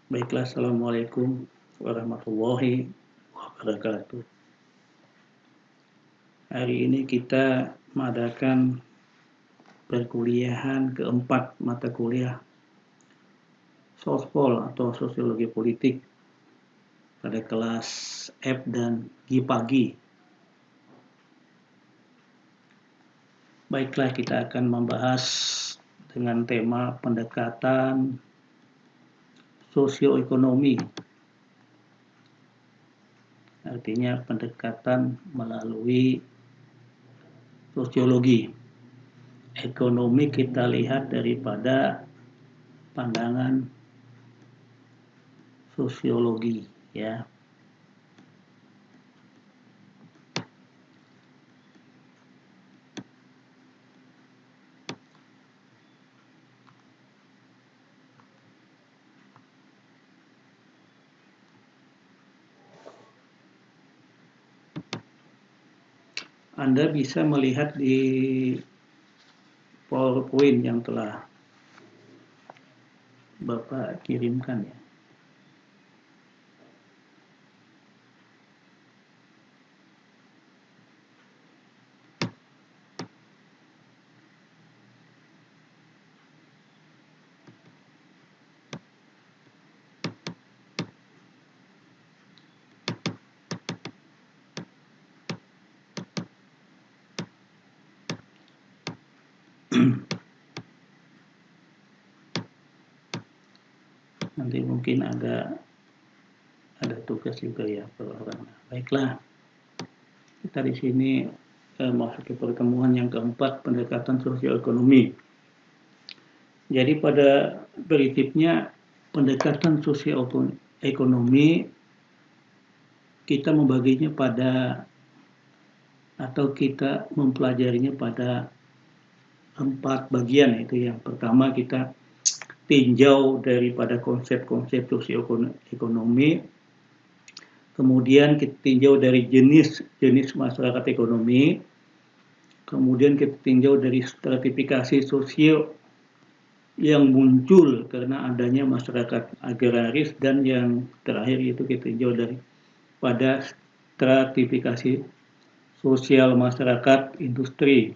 Baiklah, Assalamualaikum warahmatullahi wabarakatuh. Hari ini kita mengadakan perkuliahan keempat mata kuliah Sospol atau Sosiologi Politik pada kelas F dan G pagi. Baiklah, kita akan membahas dengan tema pendekatan sosioekonomi. Artinya pendekatan melalui sosiologi. Ekonomi kita lihat daripada pandangan sosiologi, ya. Anda bisa melihat di PowerPoint yang telah Bapak kirimkan, ya. Nanti mungkin ada tugas juga ya per orang. Baiklah, kita di sini masuk ke pertemuan yang keempat, pendekatan sosioekonomi. Jadi pada prinsipnya pendekatan sosioekonomi kita membaginya pada atau kita mempelajarinya pada 4 bagian. Itu yang pertama, kita tinjau daripada konsep-konsep sosioekonomi, kemudian kita tinjau dari jenis masyarakat ekonomi, kemudian kita tinjau dari stratifikasi sosial yang muncul karena adanya masyarakat agraris, dan yang terakhir itu kita tinjau dari pada stratifikasi sosial masyarakat industri.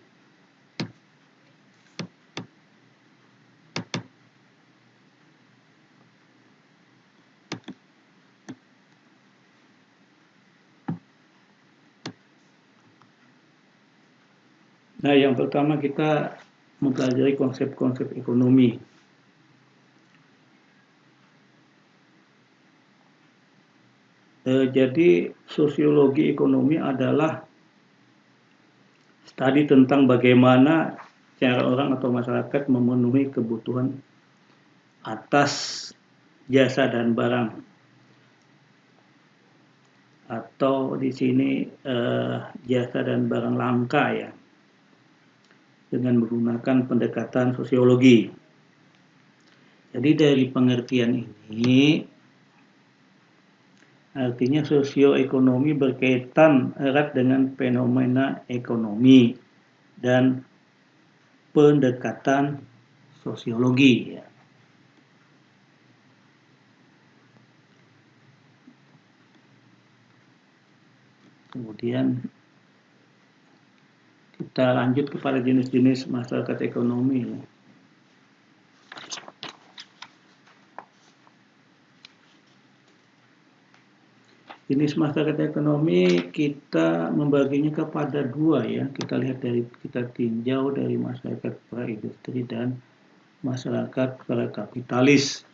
Nah, yang pertama kita mempelajari konsep-konsep ekonomi. Jadi sosiologi ekonomi adalah studi tentang bagaimana cara orang atau masyarakat memenuhi kebutuhan atas jasa dan barang, atau di sini jasa dan barang langka, ya, dengan menggunakan pendekatan sosiologi. Jadi dari pengertian ini, artinya sosioekonomi berkaitan erat dengan fenomena ekonomi dan pendekatan sosiologi, ya. Kemudian kita lanjut kepada jenis-jenis masyarakat ekonomi. Jenis masyarakat ekonomi kita membaginya kepada 2, ya. Kita tinjau dari masyarakat praindustri dan masyarakat prakapitalis.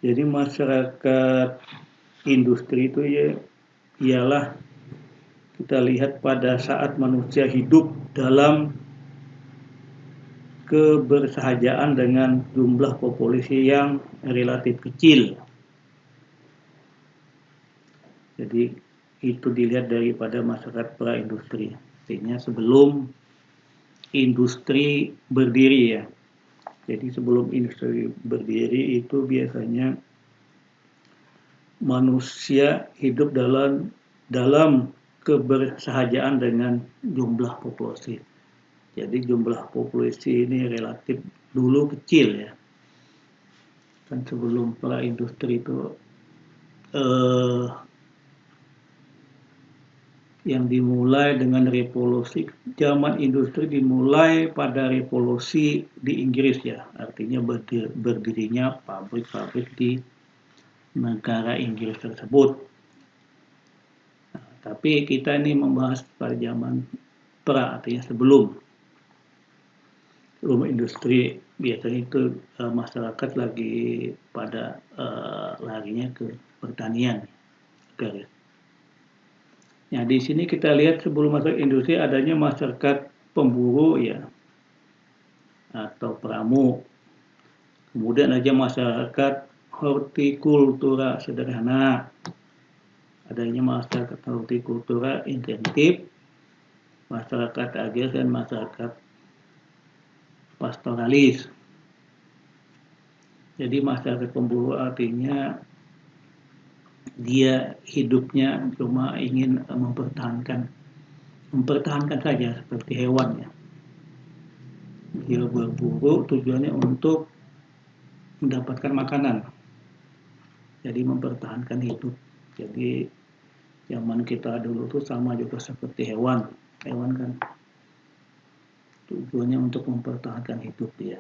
Jadi masyarakat industri itu ialah kita lihat pada saat manusia hidup dalam kebersahajaan dengan jumlah populasi yang relatif kecil. Jadi itu dilihat daripada masyarakat praindustri. Artinya sebelum industri berdiri, ya. Jadi sebelum industri berdiri itu biasanya manusia hidup dalam kebersahajaan dengan jumlah populasi. Jadi jumlah populasi ini relatif dulu kecil, ya. kan sebelum pra industri itu eh, yang dimulai dengan revolusi zaman industri dimulai pada revolusi di Inggris ya, artinya berdirinya pabrik-pabrik di negara Inggris tersebut. Nah, tapi kita ini membahas pada zaman pra, artinya sebelum industri. Biasanya itu masyarakat lagi pada larinya ke pertanian, guys. Nah, di sini kita lihat sebelum masuk industri adanya masyarakat pemburu ya atau pramu. Kemudian ada masyarakat hortikultura sederhana. Adanya masyarakat hortikultura intensif, masyarakat agrar dan masyarakat pastoralis. Jadi masyarakat pemburu artinya dia hidupnya cuma ingin mempertahankan saja seperti hewan ya. Dia berburu tujuannya untuk mendapatkan makanan. Jadi mempertahankan hidup. Jadi zaman kita dulu tuh sama juga seperti hewan. Hewan kan tujuannya untuk mempertahankan hidup dia.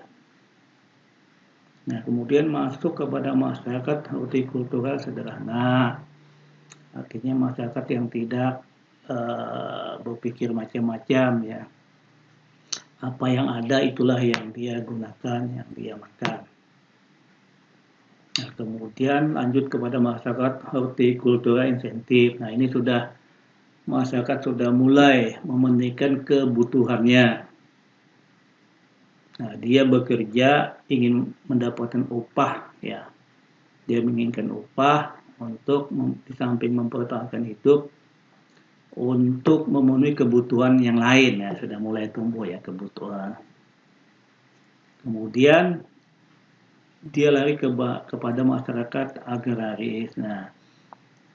Nah, kemudian masuk kepada masyarakat hortikultura sederhana. Artinya masyarakat yang tidak berpikir macam-macam ya. Apa yang ada itulah yang dia gunakan, yang dia makan. Nah, kemudian lanjut kepada masyarakat hortikultura insentif. Nah, ini sudah masyarakat sudah mulai mementingkan kebutuhannya. Nah, dia bekerja ingin mendapatkan upah ya. Dia menginginkan upah untuk di samping mempertahankan hidup untuk memenuhi kebutuhan yang lain ya, sudah mulai tumbuh ya kebutuhan. Kemudian dia lari kepada masyarakat agraris. Nah,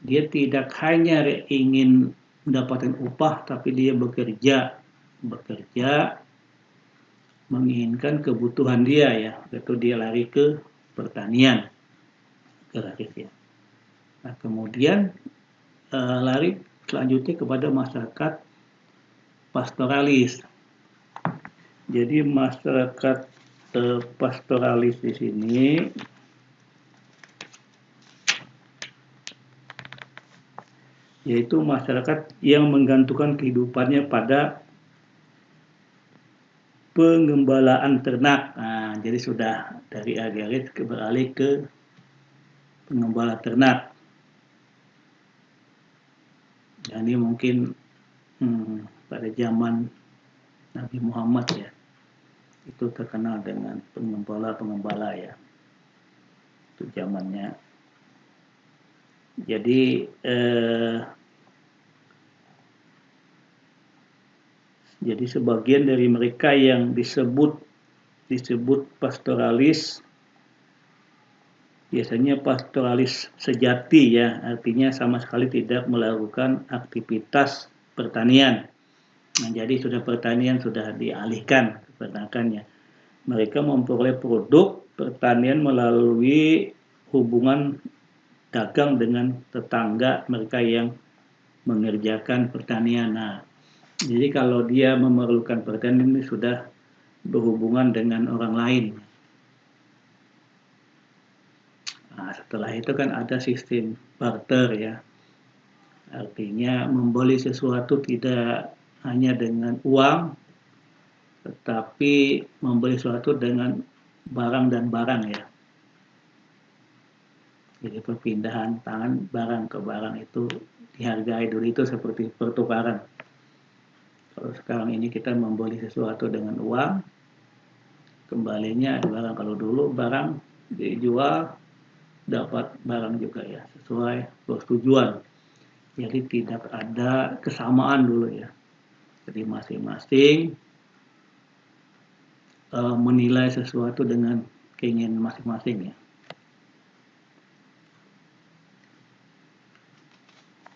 dia tidak hanya ingin mendapatkan upah, tapi dia bekerja menginginkan kebutuhan dia ya, yaitu dia lari ke pertanian agraris ya. Nah, kemudian lari selanjutnya kepada masyarakat pastoralis. Jadi masyarakat pastoralis di sini yaitu masyarakat yang menggantungkan kehidupannya pada pengembalaan ternak. Nah, jadi sudah dari agraris beralih ke pengembala ternak. Nah, ini mungkin pada zaman Nabi Muhammad ya, itu terkenal dengan pengembala ya, itu zamannya. Jadi sebagian dari mereka yang disebut pastoralis, biasanya pastoralis sejati ya, artinya sama sekali tidak melakukan aktivitas pertanian. Nah, jadi sudah pertanian sudah dialihkan ke peternakannya. Mereka memperoleh produk pertanian melalui hubungan dagang dengan tetangga mereka yang mengerjakan pertanian. Nah, jadi kalau dia memerlukan pertanian ini sudah berhubungan dengan orang lain. Nah, setelah itu kan ada sistem barter ya. Artinya membeli sesuatu tidak hanya dengan uang, tetapi membeli sesuatu dengan barang dan barang ya. Jadi perpindahan tangan barang ke barang itu dihargai dulu, itu seperti pertukaran. Kalau sekarang ini kita membeli sesuatu dengan uang, kembalinya barang. Kalau dulu barang dijual dapat barang juga ya, sesuai persetujuan. Jadi tidak ada kesamaan dulu ya. Jadi masing-masing menilai sesuatu dengan keinginan masing-masing ya.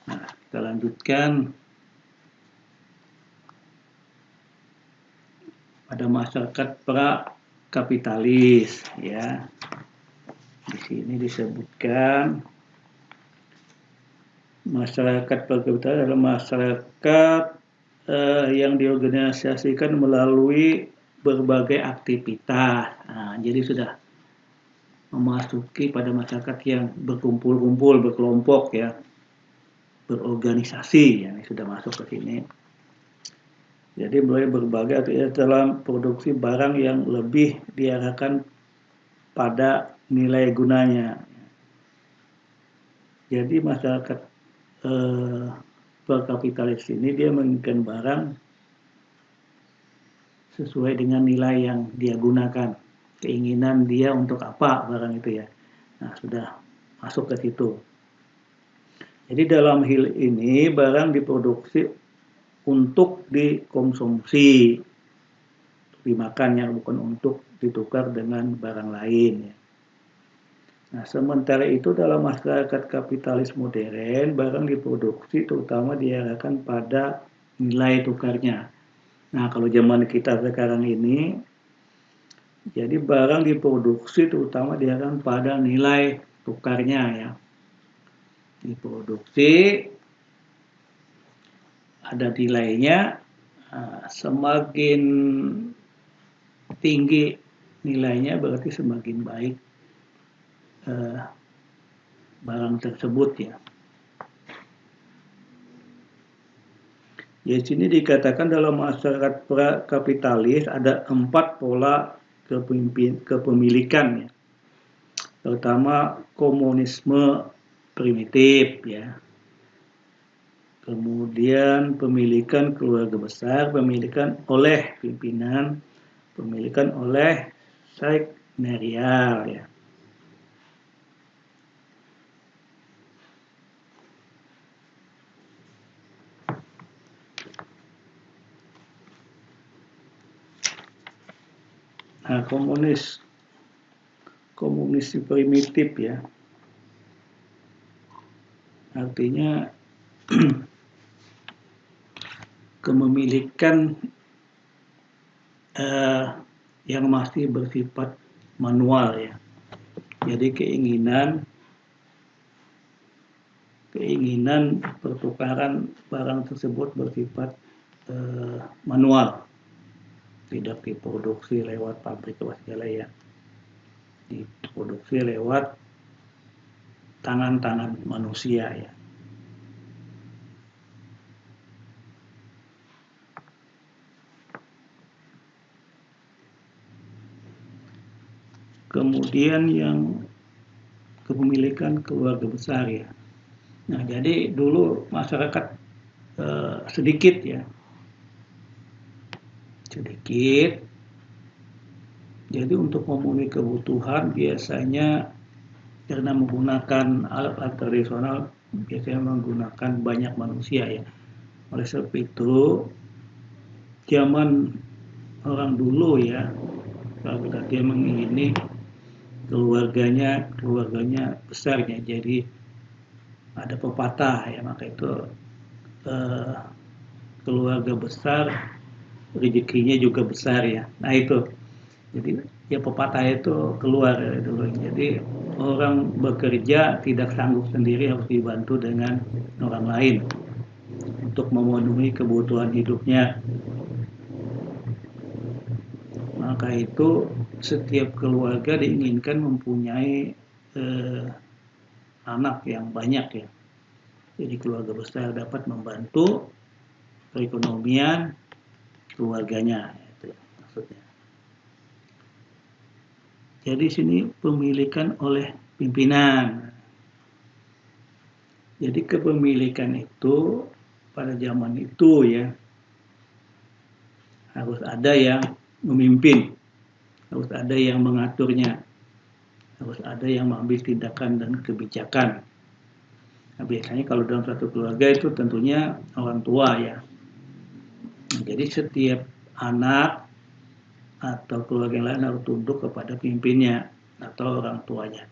Nah, kita lanjutkan pada masyarakat pra-kapitalis ya. Di sini disebutkan masyarakat berkebutuhan adalah masyarakat yang diorganisasikan melalui berbagai aktivitas. Nah, jadi sudah memasuki pada masyarakat yang berkumpul-kumpul, berkelompok ya, berorganisasi, ya, ini sudah masuk ke sini. Jadi mulai berbagai aktivitas dalam produksi barang yang lebih diarahkan pada nilai gunanya. Jadi masyarakat berkapitalis ini dia menginginkan barang sesuai dengan nilai yang dia gunakan, keinginan dia untuk apa barang itu ya. Nah, sudah masuk ke situ. Jadi dalam hal ini barang diproduksi untuk dikonsumsi, dimakan ya, bukan untuk ditukar dengan barang lain ya. Nah, sementara itu dalam masyarakat kapitalis modern, barang diproduksi terutama diarahkan pada nilai tukarnya. Nah, kalau zaman kita sekarang ini, jadi barang diproduksi terutama diarahkan pada nilai tukarnya ya. Diproduksi, ada nilainya, semakin tinggi nilainya berarti semakin baik barang tersebut ya. Di sini dikatakan dalam masyarakat kapitalis ada 4 pola kepemilikan ya. Pertama komunisme primitif ya. Kemudian pemilikan keluarga besar, pemilikan oleh pimpinan, pemilikan oleh seigneurial ya. Nah, komunis primitif ya, artinya kepemilikan yang masih bersifat manual ya. Jadi keinginan pertukaran barang tersebut bersifat manual, tidak diproduksi lewat pabrik segala ya, diproduksi lewat tangan-tangan manusia ya. Kemudian yang kepemilikan keluarga besar ya. Nah, jadi dulu masyarakat sedikit ya, sedikit. Jadi untuk memenuhi kebutuhan biasanya karena menggunakan alat-alat tradisional, biasanya menggunakan banyak manusia ya. Oleh sebab itu, zaman orang dulu ya, kalau dia mengingini keluarganya besarnya, jadi ada pepatah ya, maka itu keluarga besar rezekinya juga besar ya. Nah itu, jadi ya pepatah itu keluar dulu. Jadi orang bekerja tidak sanggup sendiri, harus dibantu dengan orang lain untuk memenuhi kebutuhan hidupnya. Maka itu setiap keluarga diinginkan mempunyai anak yang banyak ya. Jadi keluarga besar dapat membantu perekonomian keluarganya, itu maksudnya. Jadi sini pemilikan oleh pimpinan. Jadi kepemilikan itu pada zaman itu ya harus ada yang memimpin, harus ada yang mengaturnya, harus ada yang mengambil tindakan dan kebijakan. Nah, biasanya kalau dalam satu keluarga itu tentunya orang tua ya. Jadi setiap anak atau keluarga yang lain harus tunduk kepada pimpinnya atau orang tuanya.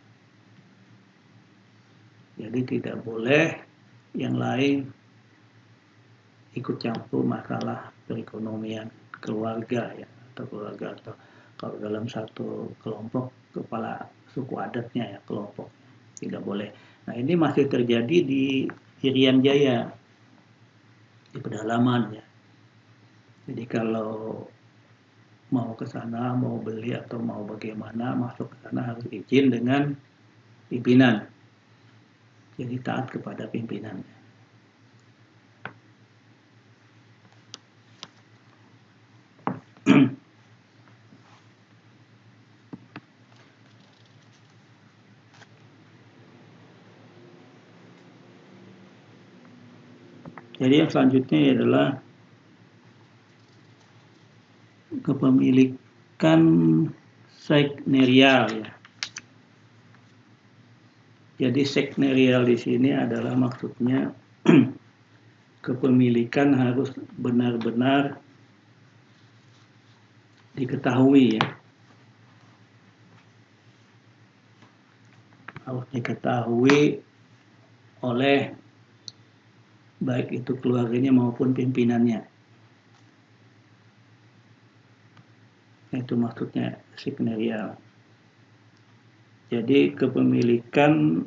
Jadi tidak boleh yang lain ikut campur masalah perekonomian keluarga ya, atau keluarga, atau kalau dalam satu kelompok kepala suku adatnya ya, kelompok. Tidak boleh. Nah, ini masih terjadi di Irian Jaya, di pedalaman ya. Jadi kalau mau ke sana, mau beli atau mau bagaimana, masuk ke sana harus izin dengan pimpinan. Jadi taat kepada pimpinannya. Jadi yang selanjutnya adalah kepemilikan seknerial ya. Jadi seknerial di sini adalah maksudnya kepemilikan harus benar-benar diketahui ya. Harus diketahui oleh baik itu keluarganya maupun pimpinannya. Itu maksudnya seknerial. Jadi kepemilikan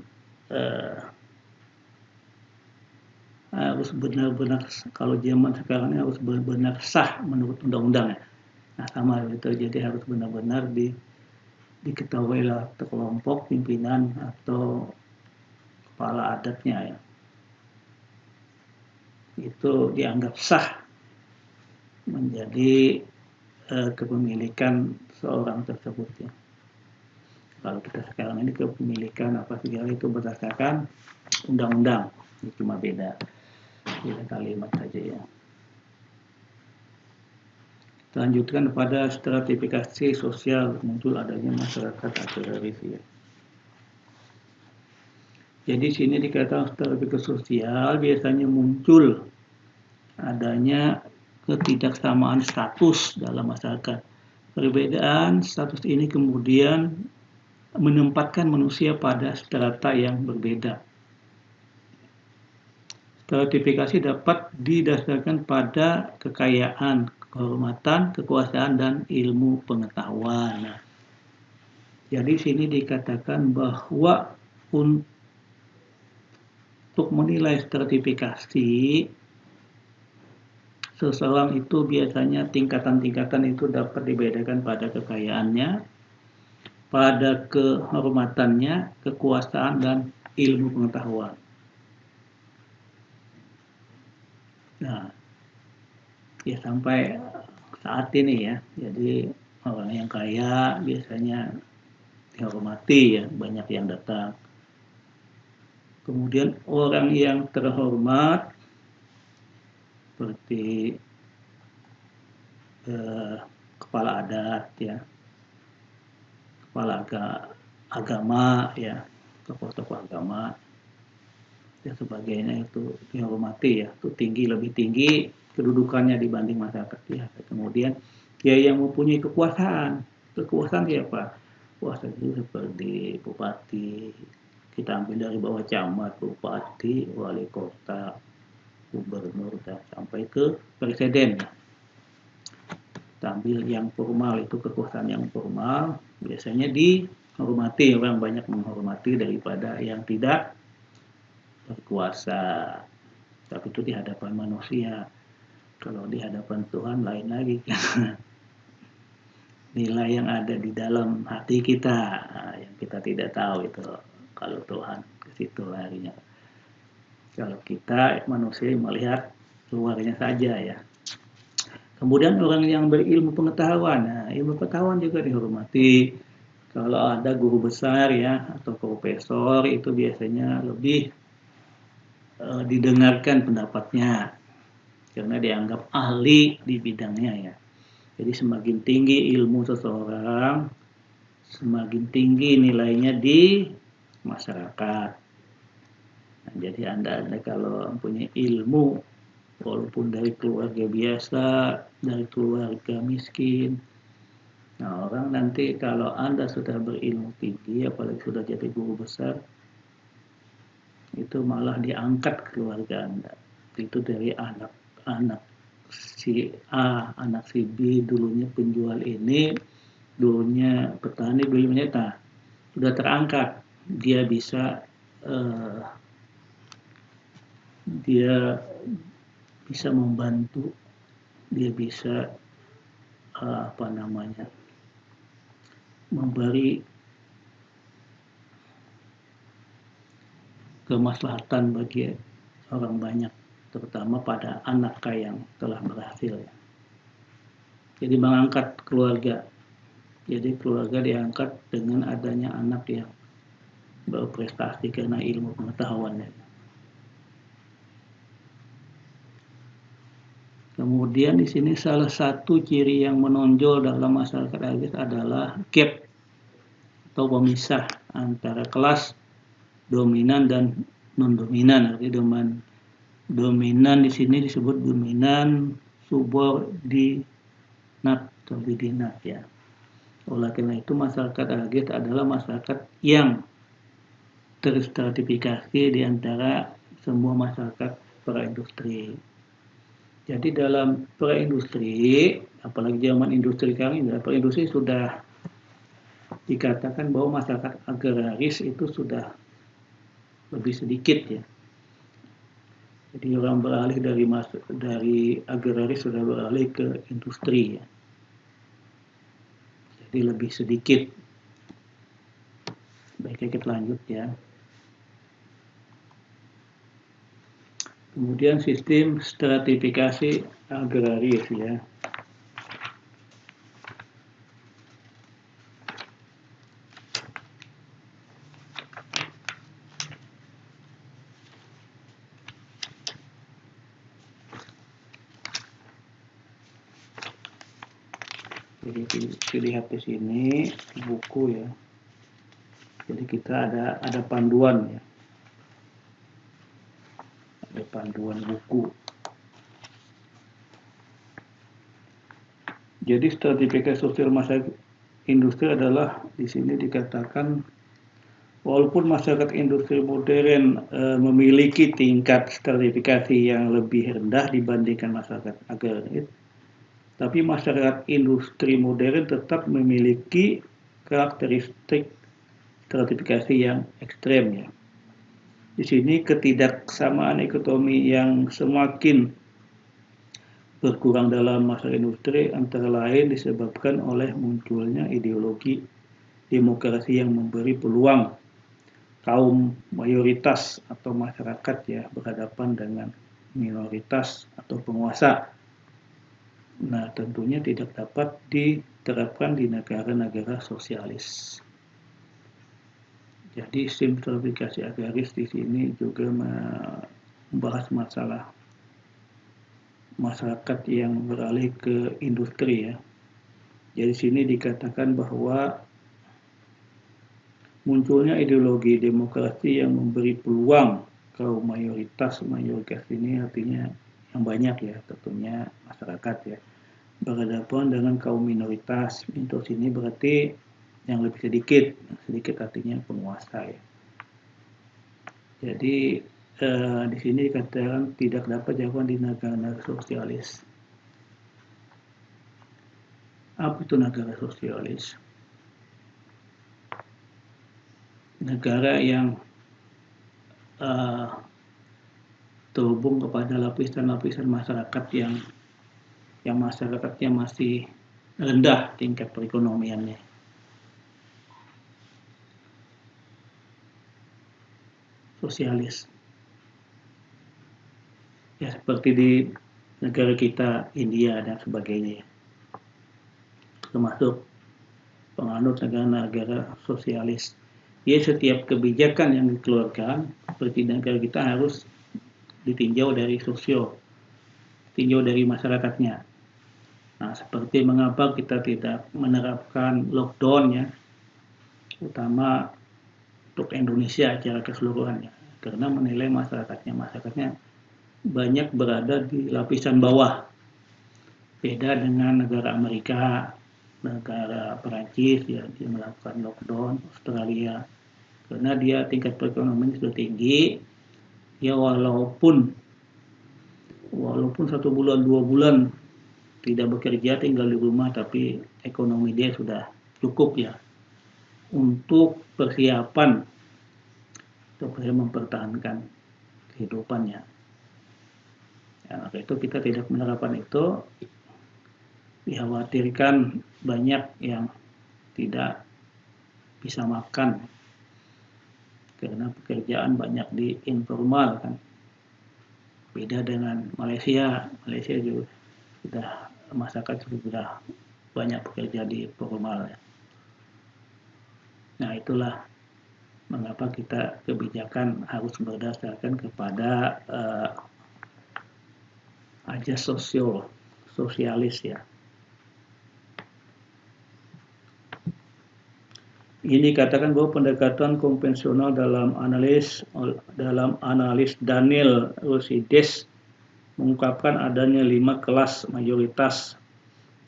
harus benar-benar, kalau zaman sekarang ini harus benar-benar sah menurut undang-undang ya. Nah sama itu, jadi harus benar-benar diketahui oleh kelompok pimpinan atau kepala adatnya ya. Itu dianggap sah menjadi kepemilikan seorang tersebut ya. Kalau kita sekarang ini kepemilikan apa segala itu berdasarkan undang-undang, ini cuma beda kalimat saja ya. Lanjutkan pada stratifikasi sosial, muncul adanya masyarakat agraris ya. Jadi sini dikatakan stratifikasi sosial biasanya muncul adanya ketidaksamaan status dalam masyarakat. Perbedaan status ini kemudian menempatkan manusia pada strata yang berbeda. Stratifikasi dapat didasarkan pada kekayaan, kehormatan, kekuasaan, dan ilmu pengetahuan. Nah, jadi sini dikatakan bahwa untuk menilai stratifikasi, seseorang itu biasanya tingkatan-tingkatan itu dapat dibedakan pada kekayaannya, pada kehormatannya, kekuasaan, dan ilmu pengetahuan. Nah, ya sampai saat ini ya, jadi orang yang kaya biasanya dihormati ya, banyak yang datang. Kemudian orang yang terhormat seperti kepala adat ya, kepala agama ya, tokoh-tokoh agama dan sebagainya itu dihormati ya, itu tinggi, lebih tinggi kedudukannya dibanding masyarakat ya. Kemudian dia yang mempunyai kekuasaan siapa? Kuasa itu seperti bupati, kita ambil dari bawah camat, bupati, wali kota, gubernur, dan sampai ke presiden. Kita ambil yang formal, itu kekuasaan yang formal biasanya dihormati, orang banyak menghormati daripada yang tidak berkuasa. Tapi itu di hadapan manusia. Kalau di hadapan Tuhan lain lagi. Nilai yang ada di dalam hati kita yang kita tidak tahu itu. Kalau Tuhan ke situ larinya. Kalau kita manusia melihat luarnya saja ya. Kemudian orang yang berilmu pengetahuan. Nah, ilmu pengetahuan juga dihormati. Kalau ada guru besar ya atau profesor itu biasanya lebih didengarkan pendapatnya karena dianggap ahli di bidangnya ya. Jadi semakin tinggi ilmu seseorang, semakin tinggi nilainya di masyarakat. Nah, jadi Anda kalau punya ilmu, walaupun dari keluarga biasa, dari keluarga miskin, nah orang nanti kalau Anda sudah berilmu tinggi, apalagi sudah jadi guru besar, itu malah diangkat keluarga Anda. Itu dari anak si A, anak si B, dulunya penjual ini, dulunya petani, dulunya sudah terangkat, dia bisa dia bisa membantu, dia bisa memberi kemaslahatan bagi orang banyak, terutama pada anak yang telah berhasil. Jadi mengangkat keluarga. Jadi keluarga diangkat dengan adanya anak yang berprestasi karena ilmu pengetahuannya. Kemudian di sini salah satu ciri yang menonjol dalam masyarakat Agis adalah gap atau pemisah antara kelas dominan dan non-dominan. Artinya dominan di sini disebut dominan, subordinat atau bidinat ya. Oleh karena itu masyarakat Agis adalah masyarakat yang terstratifikasi di antara semua masyarakat praindustri. Jadi dalam praindustri, apalagi zaman industri kami, praindustri sudah dikatakan bahwa masyarakat agraris itu sudah lebih sedikit ya. Jadi orang beralih dari agraris sudah beralih ke industri ya. Jadi lebih sedikit. Baiknya kita lanjut ya. Kemudian sistem stratifikasi agraris ya. Jadi dilihat di sini di buku ya. Jadi kita ada panduan ya. Ada panduan buku. Jadi stratifikasi sosial masyarakat industri adalah di sini dikatakan walaupun masyarakat industri modern memiliki tingkat stratifikasi yang lebih rendah dibandingkan masyarakat agraris, tapi masyarakat industri modern tetap memiliki karakteristik stratifikasi yang ekstrem ya. Di sini ketidaksamaan ekonomi yang semakin berkurang dalam masyarakat industri antara lain disebabkan oleh munculnya ideologi demokrasi yang memberi peluang kaum mayoritas atau masyarakat ya berhadapan dengan minoritas atau penguasa. Nah, tentunya tidak dapat diterapkan di negara-negara sosialis. Jadi simplifikasi agraris di sini juga membahas masalah masyarakat yang beralih ke industri ya. Jadi sini dikatakan bahwa munculnya ideologi demokrasi yang memberi peluang kaum mayoritas ini artinya yang banyak ya, tentunya masyarakat ya, berhadapan dengan kaum minoritas. Minoritas ini berarti yang lebih sedikit artinya penguasa ya. Jadi di sini dikatakan tidak dapat dilakukan di negara-negara sosialis. Apa itu negara sosialis? Negara yang terhubung kepada lapisan-lapisan masyarakat yang masyarakatnya masih rendah tingkat perekonomiannya. Sosialis. Ya seperti di negara kita, India dan sebagainya. Termasuk penganut negara-negara sosialis. Jadi setiap kebijakan yang dikeluarkan seperti negara kita harus ditinjau dari tinjau dari masyarakatnya. Nah, seperti mengapa kita tidak menerapkan lockdown ya, utama untuk Indonesia secara keseluruhannya, karena menilai masyarakatnya banyak berada di lapisan bawah. Beda dengan negara Amerika, negara Perancis ya, dia melakukan lockdown, Australia, karena dia tingkat perekonomian sudah tinggi, ya walaupun 1 bulan 2 bulan tidak bekerja tinggal di rumah, tapi ekonomi dia sudah cukup ya. untuk persiapan supaya mempertahankan kehidupannya. Ya, maka itu kita tidak menerapkan itu, dikhawatirkan banyak yang tidak bisa makan karena pekerjaan banyak di informal kan. Beda dengan Malaysia juga sudah masyarakat sudah banyak bekerja di formal ya. Nah itulah mengapa kita kebijakan harus berdasarkan kepada ajas sosialis ya. Ini katakan bahwa pendekatan konvensional dalam analis Daniel Rusides mengungkapkan adanya 5 kelas mayoritas.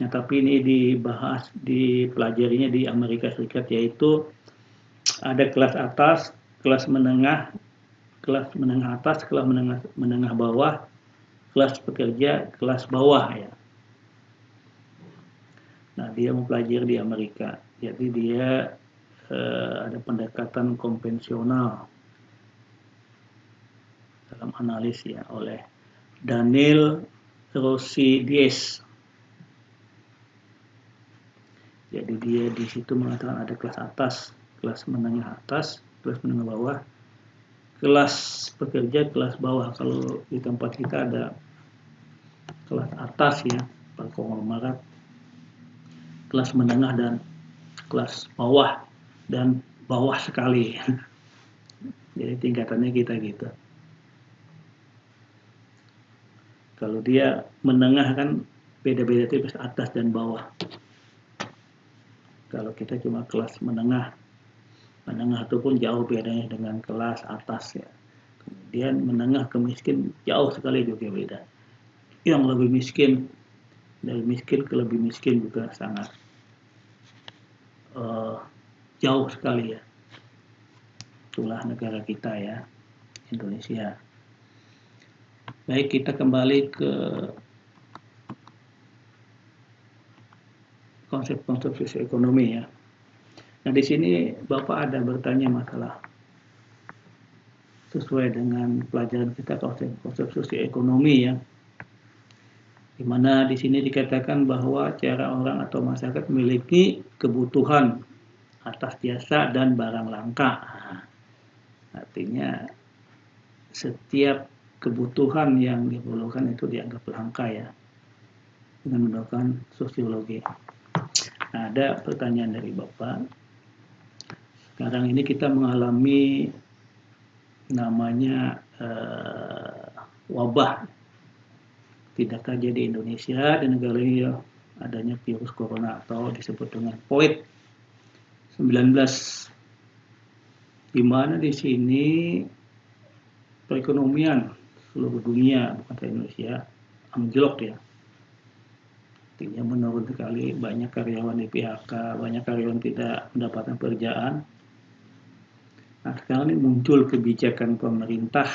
Nah, tapi ini dipelajarinya di Amerika Serikat, yaitu ada kelas atas, kelas menengah atas, kelas menengah bawah, kelas pekerja, kelas bawah ya. Nah, dia mempelajari di Amerika. Jadi dia ada pendekatan konvensional dalam analis ya oleh Daniel Rusides. Jadi dia di situ mengatakan ada kelas atas, kelas menengah atas, kelas menengah bawah, kelas pekerja, kelas bawah. Kalau di tempat kita ada kelas atas ya, konglomerat, kelas menengah dan kelas bawah dan bawah sekali. Jadi tingkatannya kita gitu. Kalau dia menengah kan beda-beda tipis atas dan bawah. Kalau kita cuma kelas menengah itu pun jauh bedanya dengan kelas atas ya. Kemudian menengah ke miskin jauh sekali juga beda. Yang lebih miskin, dari miskin ke lebih miskin juga sangat jauh sekali ya. Itulah negara kita ya, Indonesia. Baik, kita kembali ke konsep-konsep sosioekonomi ya. Nah, di sini Bapak ada bertanya masalah sesuai dengan pelajaran kita konsep sosioekonomi ya. Di mana di sini dikatakan bahwa cara orang atau masyarakat memiliki kebutuhan atas jasa dan barang langka. Nah, artinya setiap kebutuhan yang diperlukan itu dianggap langka ya, dengan menggunakan sosiologi. Nah, ada pertanyaan dari Bapak. Sekarang ini kita mengalami namanya wabah, tidak saja di Indonesia, di negara ini adanya virus corona atau disebut dengan COVID-19, di mana di sini perekonomian seluruh dunia, bukan saja Indonesia, anjlok ya. Artinya menurun sekali, banyak karyawan di PHK, banyak karyawan tidak mendapatkan pekerjaan. Nah, sekarang ini muncul kebijakan pemerintah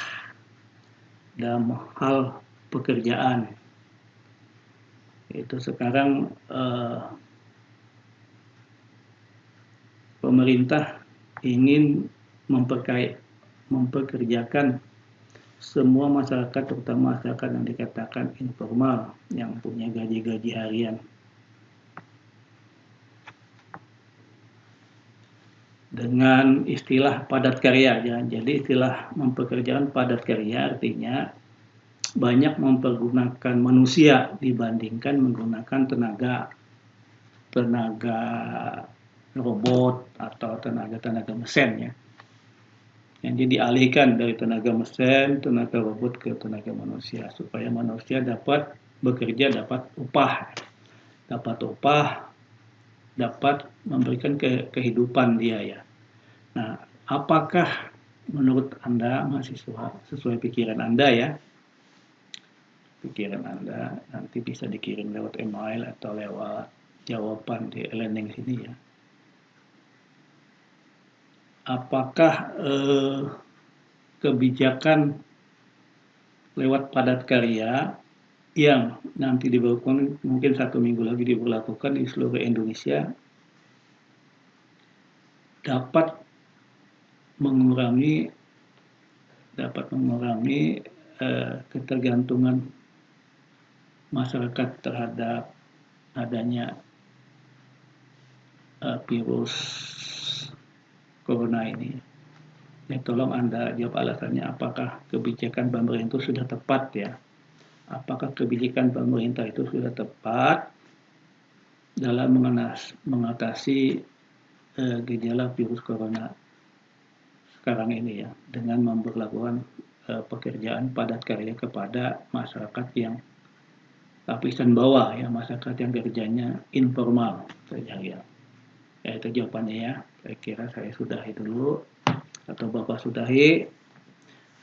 dalam hal pekerjaan. Itu sekarang pemerintah ingin mempekerjakan semua masyarakat, terutama masyarakat yang dikatakan informal, yang punya gaji-gaji harian. Dengan istilah padat karya ya. Jadi istilah mempekerjakan padat karya artinya banyak mempergunakan manusia dibandingkan menggunakan tenaga robot atau tenaga mesin ya. Yang dialihkan dari tenaga mesin, tenaga robot ke tenaga manusia supaya manusia dapat bekerja, dapat upah, dapat memberikan kehidupan dia ya. Nah, apakah menurut Anda mahasiswa, sesuai pikiran Anda ya, pikiran Anda nanti bisa dikirim lewat email atau lewat jawaban di e-learning sini ya. Apakah kebijakan lewat padat karya yang nanti diberlakukan, mungkin 1 minggu lagi diberlakukan di seluruh Indonesia, dapat mengurangi ketergantungan masyarakat terhadap adanya virus corona ini. Ya, tolong Anda jawab alasannya, apakah kebijakan pemerintah itu sudah tepat ya? Apakah kebijakan pemerintah itu sudah tepat dalam mengatasi gejala virus corona sekarang ini ya, dengan memperlakukan pekerjaan padat karya kepada masyarakat yang lapisan bawah ya, masyarakat yang kerjanya informal saja ya. Ya itu jawabannya ya. Saya kira saya sudahi dulu atau Bapak sudahi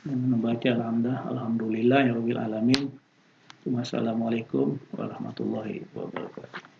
dengan membaca alhamdulillah ya rabbil alamin. Wassalamualaikum warahmatullahi wabarakatuh.